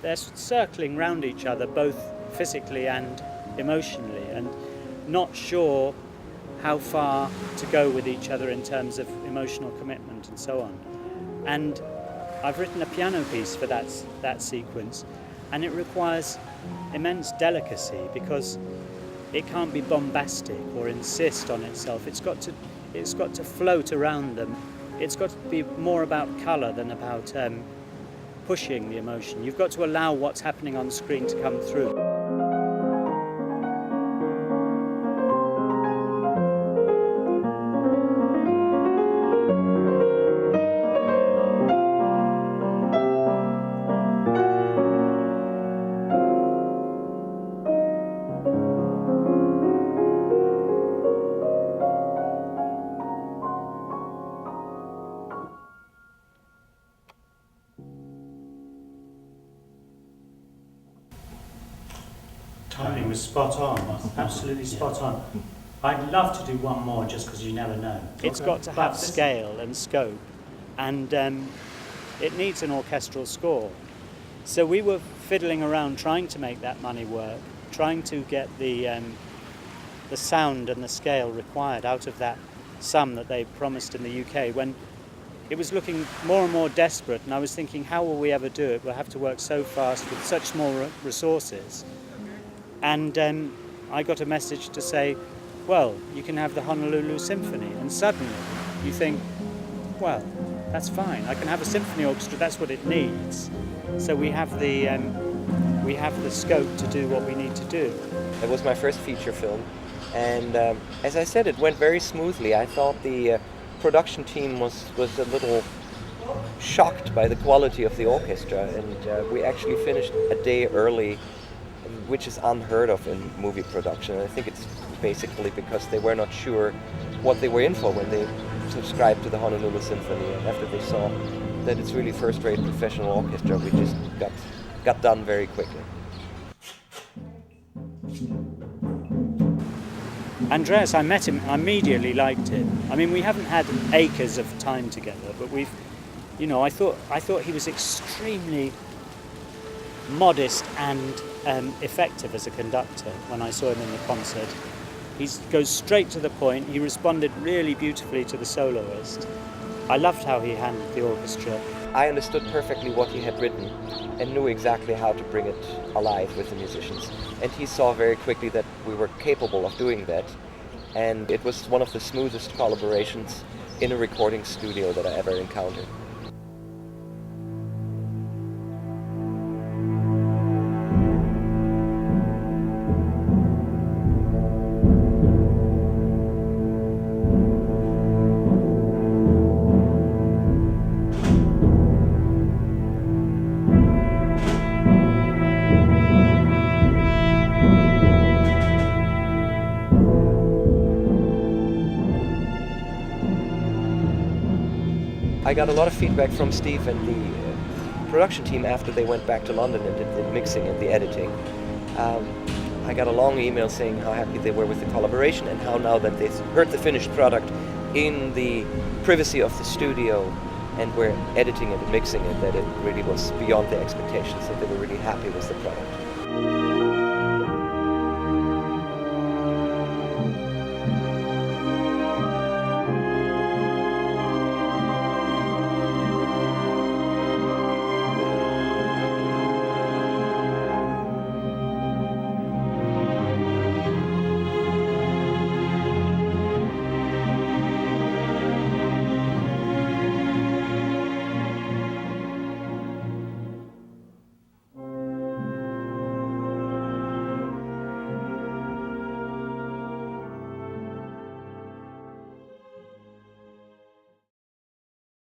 they're circling round each other both physically and emotionally, and not sure how far to go with each other in terms of emotional commitment and so on. And I've written a piano piece for that sequence, and it requires immense delicacy because it can't be bombastic or insist on itself. It's got to float around them. It's got to be more about colour than about pushing the emotion. You've got to allow what's happening on screen to come through. Timing was spot on, absolutely spot on. I'd love to do one more just because you never know. It's got to have scale and scope, and it needs an orchestral score. So we were fiddling around trying to make that money work, trying to get the sound and the scale required out of that sum that they promised in the UK, when it was looking more and more desperate, and I was thinking, how will we ever do it? We'll have to work so fast with such small resources. And I got a message to say, well, you can have the Honolulu Symphony. And suddenly you think, well, that's fine. I can have a symphony orchestra, that's what it needs. So we have the scope to do what we need to do. It was my first feature film. And as I said, it went very smoothly. I thought the production team was a little shocked by the quality of the orchestra. And we actually finished a day early, which is unheard of in movie production. I think it's basically because they were not sure what they were in for when they subscribed to the Honolulu Symphony. And after they saw that it's really first-rate professional orchestra, we just got done very quickly. Andreas, I met him, I immediately liked him. I mean, we haven't had acres of time together, but I thought he was extremely modest and effective as a conductor when I saw him in the concert. He goes straight to the point. He responded really beautifully to the soloist. I loved how he handled the orchestra. I understood perfectly what he had written and knew exactly how to bring it alive with the musicians. And he saw very quickly that we were capable of doing that. And it was one of the smoothest collaborations in a recording studio that I ever encountered. I got a lot of feedback from Steve and the production team after they went back to London and did the mixing and the editing. I got a long email saying how happy they were with the collaboration and how now that they heard the finished product in the privacy of the studio and were editing it and mixing it, that it really was beyond their expectations, that they were really happy with the product.